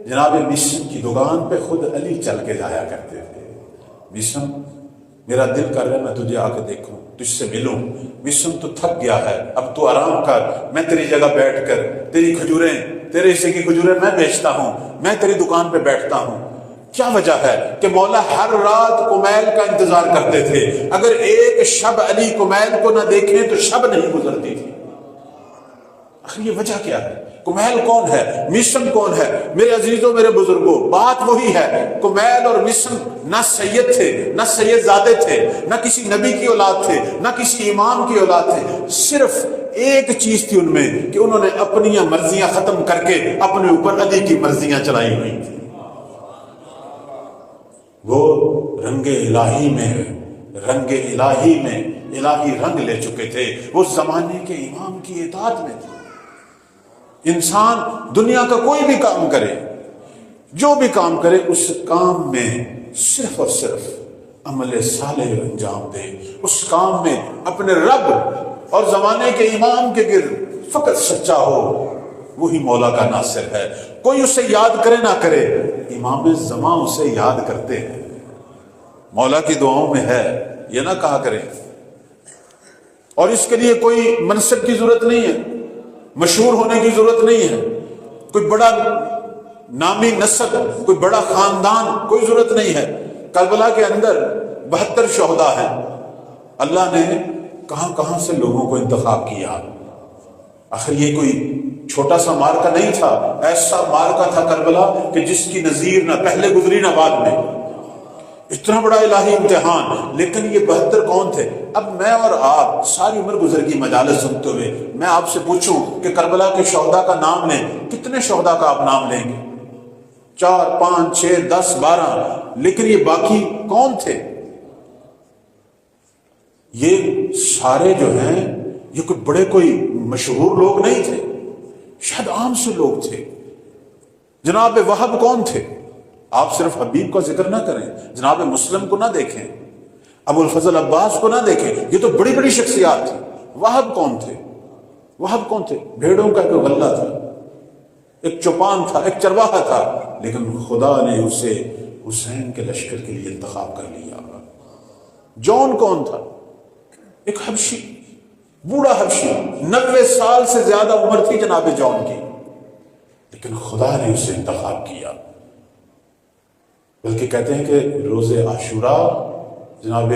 جناب میسم کی دکان پہ خود علی چل کے جایا کرتے تھے۔ میسم میرا دل کر رہا ہے میں تجھے آ کے دیکھوں، تجھ سے ملوں، میسم تو تھک گیا ہے، اب تو آرام کر، میں تیری جگہ بیٹھ کر تیری کھجوریں، تیرے حصے کی کھجوریں میں بیچتا ہوں، میں تیری دکان پہ بیٹھتا ہوں۔ کیا وجہ ہے کہ مولا ہر رات کمیل کا انتظار کرتے تھے، اگر ایک شب علی کمیل کو نہ دیکھیں تو شب نہیں گزرتی تھی۔ آخر یہ وجہ کیا ہے؟ کمیل کون ہے؟ میسم کون ہے؟ میرے عزیزوں، میرے بزرگوں، بات وہی ہے، کمیل اور میسم نہ سید تھے، نہ سید زادے تھے، نہ کسی نبی کی اولاد تھے، نہ کسی امام کی اولاد تھے، صرف ایک چیز تھی ان میں کہ انہوں نے اپنی مرضیاں ختم کر کے اپنے اوپر علی کی مرضیاں چلائی ہوئی تھی۔ وہ رنگ الہی میں، رنگ الہی میں الہی رنگ لے چکے تھے، وہ زمانے کے امام کی اطاعت میں تھے۔ انسان دنیا کا کوئی بھی کام کرے، جو بھی کام کرے، اس کام میں صرف اور صرف عمل صالح انجام دے، اس کام میں اپنے رب اور زمانے کے امام کے گرد فقط سچا ہو، وہی مولا کا ناصر ہے۔ کوئی اسے یاد کرے نہ کرے، امام زمان اسے یاد کرتے ہیں، مولا کی دعاؤں میں ہے، یہ نہ کہا کرے۔ اور اس کے لیے کوئی منصب کی ضرورت نہیں ہے، مشہور ہونے کی ضرورت نہیں ہے، کوئی بڑا نامی نسب، کوئی بڑا خاندان، کوئی ضرورت نہیں ہے۔ کربلا کے اندر 72 شہداء ہیں، اللہ نے کہاں کہاں سے لوگوں کو انتخاب کیا۔ آخر یہ کوئی چھوٹا سا مارکا نہیں تھا، ایسا مارکا تھا کربلا کہ جس کی نظیر نہ پہلے گزری نہ بعد میں، اتنا بڑا الہی امتحان۔ لیکن یہ 72 کون تھے؟ اب میں اور آپ ساری عمر گزر گئی مجالس سنتے ہوئے، میں آپ سے پوچھوں کہ کربلا کے شہداء کا نام لیں، کتنے شہداء کا آپ نام لیں گے؟ 4 5 6 10 12، لیکن یہ باقی کون تھے؟ یہ سارے جو ہیں یہ کوئی بڑے کوئی مشہور لوگ نہیں تھے، شاید عام سے لوگ تھے۔ جناب وہب کون تھے؟ آپ صرف حبیب کا ذکر نہ کریں، جناب مسلم کو نہ دیکھیں، ابو الفضل عباس کو نہ دیکھیں، یہ تو بڑی بڑی شخصیات تھی۔ وہب کون تھے؟ وہب کون تھے؟ بھیڑوں کا ایک غلہ تھا، ایک چوپان تھا، ایک چرواہا تھا، لیکن خدا نے اسے حسین کے لشکر کے لیے انتخاب کر لیا۔ جون کون تھا؟ ایک حبشی، بوڑھا حبشی، 90 سال سے زیادہ عمر تھی جناب جون کی، لیکن خدا نے اسے انتخاب کیا۔ بلکہ کہتے ہیں کہ روز عاشوراء جناب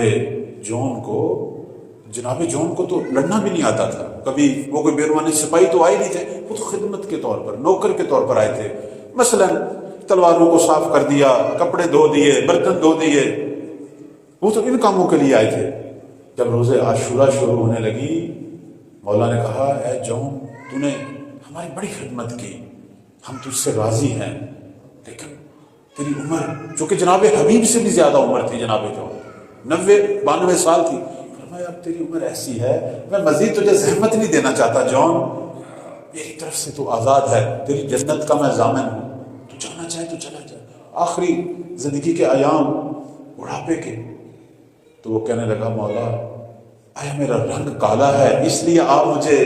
جون کو تو لڑنا بھی نہیں آتا تھا، کبھی وہ کوئی بیرونی سپاہی تو آئے نہیں تھے، وہ تو خدمت کے طور پر، نوکر کے طور پر آئے تھے۔ مثلا تلواروں کو صاف کر دیا، کپڑے دھو دیے، برتن دھو دیے، وہ تو ان کاموں کے لیے آئے تھے۔ جب روز عاشوراء شروع ہونے لگی، مولا نے کہا اے جون، تو نے ہماری بڑی خدمت کی، ہم تجھ سے راضی ہیں، لیکن تیری عمر چونکہ جناب حبیب سے بھی زیادہ عمر تھی، جناب جون 90-92 سال تھی، فرمایا اب تیری عمر ایسی ہے، میں مزید تجھے زحمت نہیں دینا چاہتا جون، میری طرف سے تو آزاد ہے، تیری جنت کا میں ضامن ہوں، تو جانا چاہے تو چلا جائے۔ آخری زندگی کے ایام، بڑھاپے کے، تو وہ کہنے لگا مولا آیا میرا رنگ کالا ہے، اس لیے آپ مجھے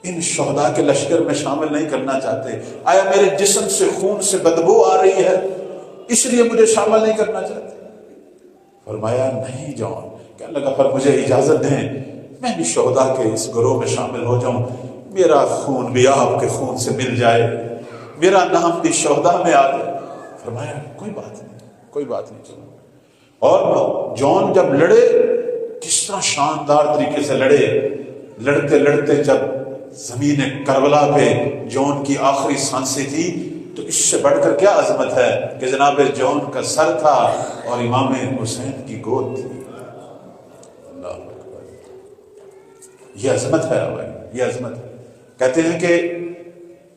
ان شہداء کے لشکر میں شامل نہیں کرنا چاہتے؟ آیا میرے جسم سے خون سے بدبو آ رہی ہے، اس لیے مجھے شامل نہیں کرنا چاہتے؟ فرمایا نہیں جون، کہنے لگا پر مجھے اجازت دیں، میں بھی شہداء کے اس گروہ میں شامل ہو جاؤں، میرا خون بھی آپ کے خون سے مل جائے، میرا نام بھی شہداء میں آ جائے۔ فرمایا کوئی بات نہیں، کوئی بات نہیں۔ اور جون جب لڑے، کس طرح شاندار طریقے سے لڑے، لڑتے لڑتے جب زمین کربلا پہ جون کی آخری سانسیں تھی، تو اس سے بڑھ کر کیا عظمت ہے کہ جناب جون کا سر تھا اور امام حسین کی گود تھی۔ اللہ اکبر، یہ عظمت ہے بھائی، یہ عظمت ہے۔ کہتے ہیں کہ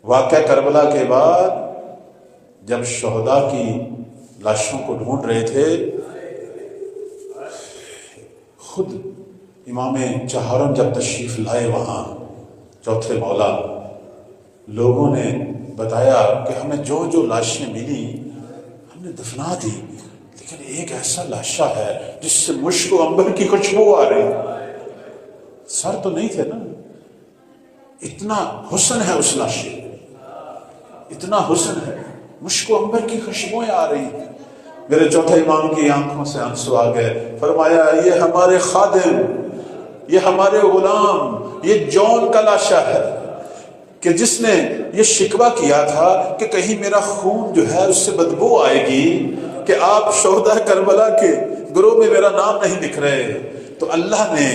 واقعہ کربلا کے بعد جب شہداء کی لاشوں کو ڈھونڈ رہے تھے، خود امام چہارم جب تشریف لائے وہاں چوتھے مولا، لوگوں نے بتایا کہ ہمیں جو جو لاشیں ملی ہم نے دفنا دی، لیکن ایک ایسا لاشا ہے جس سے مشک و عنبر کی خوشبو آ رہی۔ سر تو نہیں تھے نا، اتنا حسن ہے اس لاشے، اتنا حسن ہے، مشک و عنبر کی خوشبوئیں آ رہی۔ میرے چوتھے امام کی آنکھوں سے آنسو آ گئے، فرمایا یہ ہمارے خادم، یہ ہمارے غلام، یہ جون کا لاشا ہے کہ جس نے یہ شکوہ کیا تھا کہ کہیں میرا خون جو ہے اس سے بدبو آئے گی کہ آپ شہداء کربلا کے گروہ میں میرا نام نہیں لکھ رہے۔ تو اللہ نے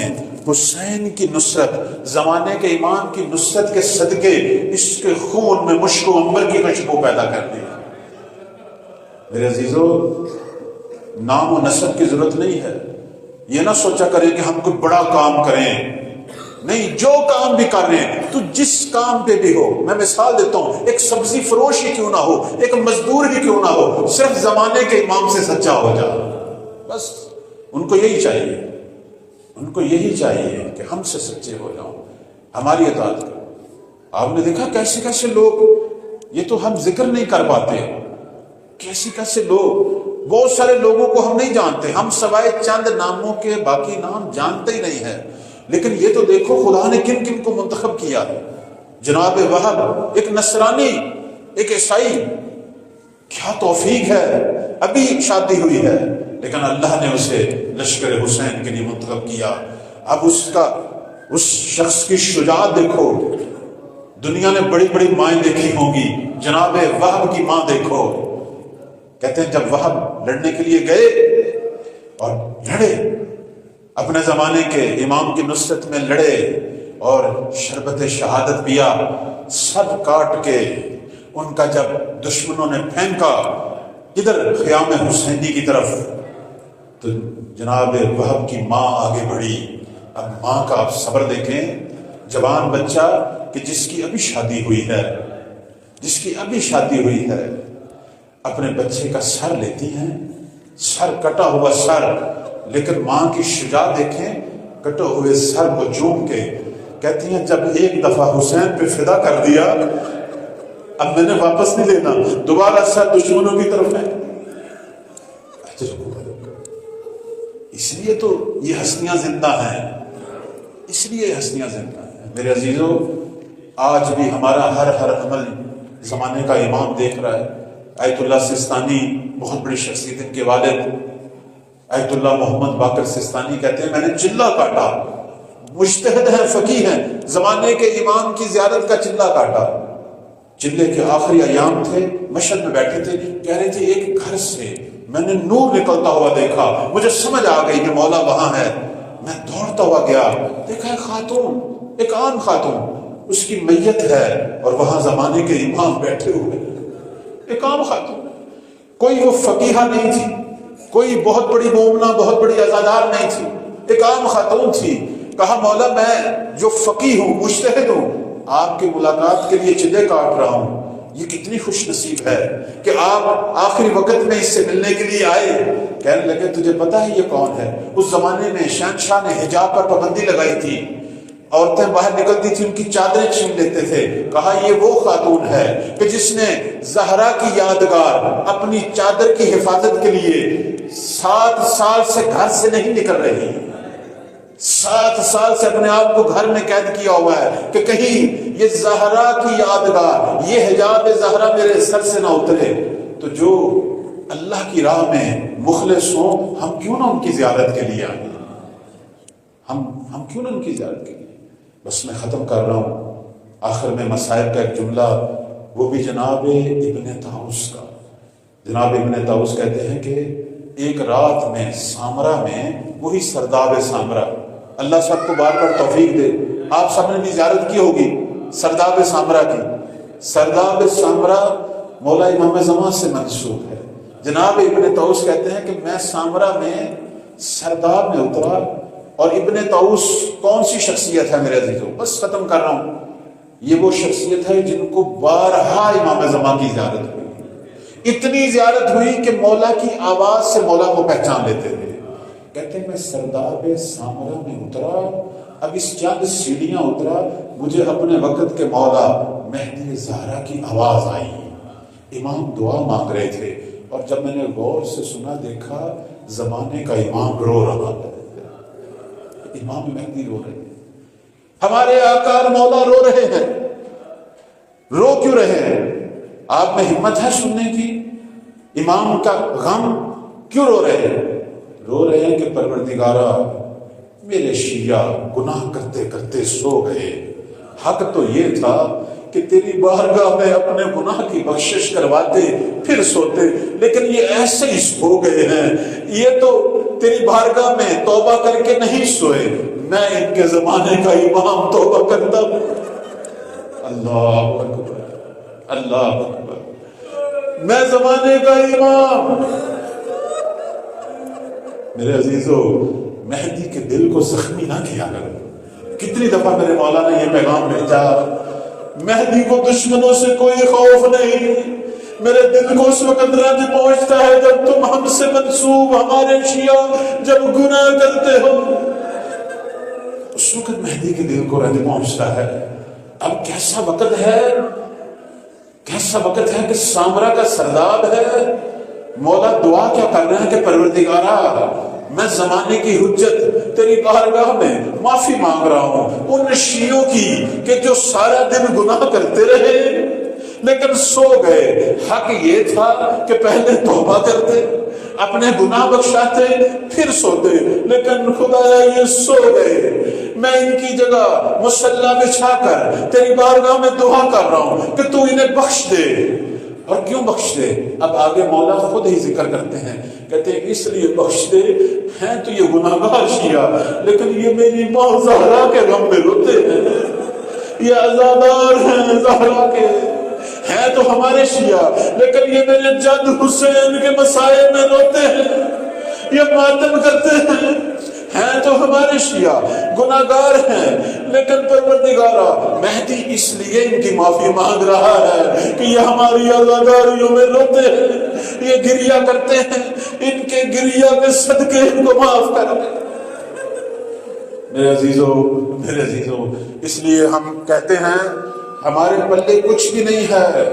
حسین کی نصرت، زمانے کے امام کی نصرت کے صدقے اس کے خون میں مشک و عنبر کی خوشبو پیدا کر دی۔ میرے عزیزو، نام و نسب کی ضرورت نہیں ہے، یہ نہ سوچا کریں کہ ہم کوئی بڑا کام کریں، نہیں، جو کام بھی کر رہے ہیں تو جس کام پہ بھی ہو، میں مثال دیتا ہوں، ایک سبزی فروش ہی کیوں نہ ہو، ایک مزدور ہی کیوں نہ ہو، صرف زمانے کے امام سے سچا ہو جا، بس ان کو یہی چاہیے، ان کو یہی چاہیے کہ ہم سے سچے ہو جاؤ، ہماری اطاعت کرو۔ آپ نے دیکھا کیسے کیسے لوگ، یہ تو ہم ذکر نہیں کر پاتے، کیسے کیسے لوگ، بہت سارے لوگوں کو ہم نہیں جانتے، ہم سوائے چند ناموں کے باقی نام جانتے ہی نہیں ہیں، لیکن یہ تو دیکھو خدا نے کن کن کو منتخب کیا۔ جناب وہب ایک نصرانی، ایک عیسائی، کیا توفیق ہے، ابھی شادی ہوئی ہے لیکن اللہ نے اسے لشکر حسین کے لیے منتخب کیا۔ اب اس شخص کی شجاعت دیکھو، دنیا نے بڑی بڑی مائیں دیکھی ہوں گی، جناب وہب کی ماں دیکھو۔ کہتے ہیں جب وہب لڑنے کے لیے گئے اور لڑے، اپنے زمانے کے امام کی نصرت میں لڑے اور شربت شہادت پیا، سر کاٹ کے ان کا جب دشمنوں نے پھینکا ادھر خیام حسینی کی طرف، تو جناب وہب کی ماں آگے بڑھی۔ اب ماں کا آپ صبر دیکھیں، جوان بچہ کہ جس کی ابھی شادی ہوئی ہے، جس کی ابھی شادی ہوئی ہے، اپنے بچے کا سر لیتی ہیں، سر کٹا ہوا سر، لیکن ماں کی شجاعت دیکھیں، کٹے ہوئے سر کو چوم کے کہتی ہیں جب ایک دفعہ حسین پہ فدا کر دیا اب میں نے واپس نہیں لینا، دوبارہ سر دشمنوں کی طرف ہے۔ اس لیے تو یہ ہستیاں زندہ ہیں، اس لیے ہستیاں زندہ ہیں۔ میرے عزیزو، آج بھی ہمارا ہر عمل زمانے کا امام دیکھ رہا ہے۔ آیت اللہ سستانی بہت بڑی شخصیت، ان کے والد آیت اللہ محمد باقر سستانی کہتے ہیں میں نے چلہ کاٹا، مجتہد ہیں، فقیہ ہیں، زمانے کے امام کی زیارت کا چلہ کاٹا۔ چلے کے آخری ایام تھے، مشہد میں بیٹھے تھے، کہہ رہے تھے ایک گھر سے میں نے نور نکلتا ہوا دیکھا، مجھے سمجھ آ گئی کہ مولا وہاں ہے۔ میں دوڑتا ہوا گیا، دیکھا ایک خاتون، ایک عام خاتون، اس کی میت ہے اور وہاں زمانے کے امام بیٹھے ہوئے، ایک عام خاتون، کوئی وہ فقیہ نہیں تھی، کوئی بہت بڑی مومنہ، بہت بڑی عزادار نہیں تھی، ایک عام خاتون تھی۔ کہا مولا میں جو فقیہ ہوں، مجتہد ہوں، آپ کی ملاقات کے لیے چلے کاٹ رہا ہوں، یہ کتنی خوش نصیب ہے کہ آپ آخری وقت میں اس سے ملنے کے لیے آئے۔ کہنے لگے تجھے پتا ہے یہ کون ہے؟ اس زمانے میں شہنشاہ نے حجاب پر پابندی لگائی تھی، عورتیں باہر نکلتی تھی ان کی چادریں چھین لیتے تھے۔ کہا یہ وہ خاتون ہے کہ جس نے زہرا کی یادگار اپنی چادر کی حفاظت کے لیے 7 سال سے گھر سے نہیں نکل رہی، 7 سال سے اپنے آپ کو گھر میں قید کیا ہوا ہے کہ کہیں یہ زہرا کی یادگار، یہ حجاب زہرا میرے سر سے نہ اترے۔ تو جو اللہ کی راہ میں مخلص ہوں، ہم کیوں نہ ان کی زیارت کے لیے آئیں، ہم کیوں نہ ان کی زیارت کے لیے۔ بس میں ختم کر رہا ہوں، آخر میں مصائب کا ایک جملہ، وہ بھی جناب ابن طاؤس کا۔ جناب ابن طاؤس کہتے ہیں کہ ایک رات میں سامرا میں، وہی سرداب سامرا، اللہ سب کو بار بار توفیق دے، آپ سب نے بھی زیارت کی ہوگی سرداب سامرا کی. سرداب سامرا مولا امام زمان سے منسوب ہے. جناب ابن طاؤس کہتے ہیں کہ میں سامرا میں سرداب میں اترا. اور ابن طاؤس کون سی شخصیت ہے میرے عزیزوں؟ بس ختم کر رہا ہوں. یہ وہ شخصیت ہے جن کو بارہا امام زمان کی زیارت ہوئی. اتنی زیارت ہوئی کہ مولا کی آواز سے مولا کو پہچان لیتے تھے. کہتے ہیں میں سرداب سامرا میں اترا. اب اس چند سیڑھیاں اترا, مجھے اپنے وقت کے مولا مہدی زہرا کی آواز آئی. امام دعا مانگ رہے تھے, اور جب میں نے غور سے سنا دیکھا زمانے کا امام رو رہا ہے. امام مہدی رو رہے ہیں, ہمارے آقا اور مولا رو رہے ہیں. رو کیوں رہے ہیں؟ آپ میں ہمت ہے سننے کی؟ امام کا غم کیوں رو رہے ہیں؟ رو رہے ہیں کہ پروردگارا میرے شیعہ گناہ کرتے کرتے سو گئے. حق تو یہ تھا کہ تیری بارگاہ میں اپنے گناہ کی بخشش کرواتے پھر سوتے, لیکن یہ ایسے ہی سو گئے ہیں. یہ تو تیری بارگاہ میں توبہ کر کے نہیں سوئے. میں ان کے زمانے کا امام توبہ کرتا ہوں. اللہ اکبر, اللہ اکبر. میں زمانے کا امام. میرے عزیزو, مہدی کے دل کو زخمی نہ کیا کرو. کتنی دفعہ میرے مولا نے یہ پیغام بھیجا, مہدی کو دشمنوں سے کوئی خوف نہیں. میرے دل کو اس وقت رنج پہنچتا ہے جب تم ہم سے منسوب ہمارے شیعہ جب گناہ کرتے ہو. اس وقت مہدی کے دل کو رنج پہنچتا ہے. اب کیسا وقت ہے, کیسا وقت ہے کہ سامرا کا سرداب ہے. مولا دعا کیا کر رہے ہیں کہ پروردگارا میں زمانے کی حجت تیری بارگاہ میں معافی مانگ رہا ہوں ان شیعوں کی کہ جو سارا دن گناہ کرتے رہے لیکن سو گئے. حق یہ تھا کہ پہلے توبہ کرتے, اپنے گناہ بخشاتے, پھر سوتے, لیکن خدایا یہ سو گئے. میں ان کی جگہ مصلی بچھا کر تیری بارگاہ میں دعا کر رہا ہوں کہ تو انہیں بخش دے. اور کیوں بخش دے؟ اب آگے مولا خود ہی ذکر کرتے ہیں, کہتے ہیں اس لیے بخش دے, ہیں تو یہ گناہگار شیعہ لیکن یہ میری ماں زہرا کے غم میں روتے ہیں. یہ عزادار ہیں زہرا کے, ہیں تو ہمارے شیعہ لیکن یہ میرے جد حسین کے مسائل میں روتے ہیں, یہ ماتم کرتے ہیں تو ہمارے شیعہ گناہگار ہیں لیکن پروردگارا مہدی اس لیے ان کی معافی مانگ رہا ہے کہ یہ ہماری عزاداریوں میں روتے ہیں, یہ گریہ کرتے ہیں, ان کے گریہ کے صدقے ان کو معاف کر دیں. میرے عزیزو, اس لیے ہم کہتے ہیں ہمارے پلے کچھ بھی نہیں ہے.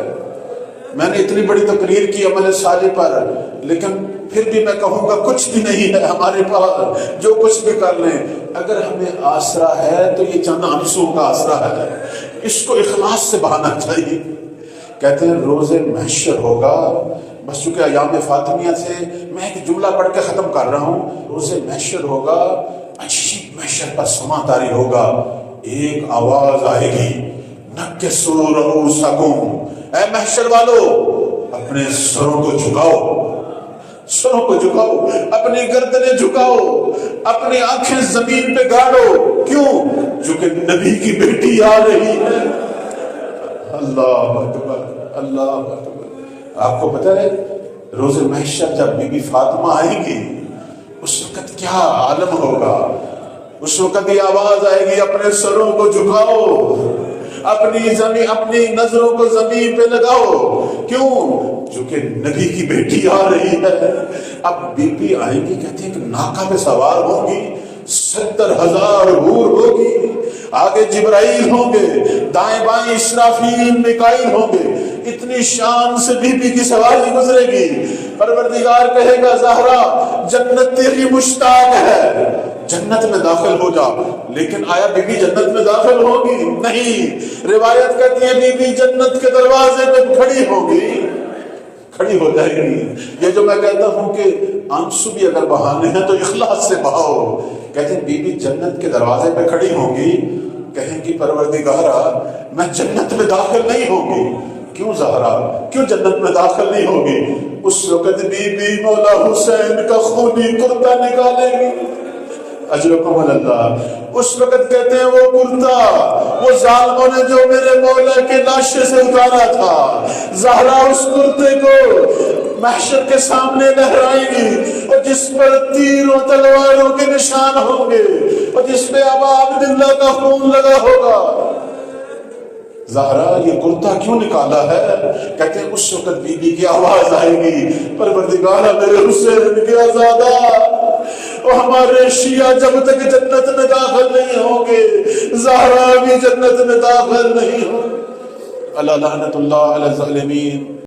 میں نے اتنی بڑی تقریر کی عمل صالح پر, لیکن پھر بھی میں کہوں گا کچھ بھی نہیں ہے ہمارے پاس. جو کچھ بھی کر لیں, اگر ہمیں آسرا ہے تو یہ چند آنسوؤں کا آسرا ہے, اس کو اخلاص سے بہانا چاہیے. کہتے ہیں روز محشر ہوگا, بس چونکہ ایام فاطمیہ تھے میں ایک جملہ پڑھ کے ختم کر رہا ہوں. روز محشر ہوگا, عجیب محشر پر سما طاری ہوگا. ایک آواز آئے گی, نکسو رؤوسکم, اے محشر والو اپنے سروں کو جھکاؤ, سروں کو جھکاؤ, اپنی گردنیں جھکاؤ, اپنی آنکھیں زمین پہ گاڑو. کیوں؟ چونکہ نبی کی بیٹی آ رہی ہے. اللہ اکبر, اللہ اکبر. آپ کو پتہ ہے روز محشر جب بی بی فاطمہ آئیں گی اس وقت کیا عالم ہوگا. اس وقت یہ آواز آئے گی, اپنے سروں کو جھکاؤ, اپنی نظروں کو زمین پہ لگاؤ. کیوں؟ چونکہ نبی کی بیٹی آ رہی ہے. اب بی بی آئیں گی, کہتے ہیں کہ ناکہ پہ سوار ہوں گی, 70,000 حور ہوگی, آگے جبرائیل ہوں گے, دائیں بائیں اسرافیل میکائیل ہوں گے. اتنی شان سے بی بی کی سواری گزرے گی. پروردگار کہے گا زہرا جنت تیری مشتاق ہے, جنت میں داخل ہو جا. لیکن آیا بی بی جنت میں داخل ہوگی؟ نہیں. روایت کہتی ہے بی بی جنت کے دروازے پہ کھڑی ہوگی, کھڑی ہو جائے گی. یہ جو میں کہتا ہوں کہ آنسو بھی اگر بہانے ہیں تو اخلاص سے بہاؤ. کہتے ہیں بی بی جنت کے دروازے پہ کھڑی ہوں گی, کہیں گی پروردگارا میں جنت میں داخل نہیں ہوگی. کیوں زہرا, کیوں جنت میں داخل نہیں ہوگی؟ اس وقت بی بی مولا حسین کا خونی کرتا نکالے گی, اجرکم اللہ۔ اس وقت کہتے ہیں وہ کرتا وہ ظالموں نے جو میرے مولا کے لاشے سے اتارا تھا، زہرا اس کرتے کو محشر کے سامنے لہرائیں گی، اور جس پر تیر و تلواروں کے نشان ہوں گے، اور جس پہ ابا عبداللہ کا خون لگا ہوگا۔ زہرا یہ کرتا کیوں نکالا ہے؟ کہتے ہیں اس وقت بی بی کی آواز آئے گی، پروردگارا میرے حسین کے آزادہ، اور ہمارے شیعہ جب تک جنت میں داخل نہیں ہوں گے، زہرا بھی جنت میں داخل نہیں ہوں گے۔ اللہ لعنت اللہ علی الظالمین۔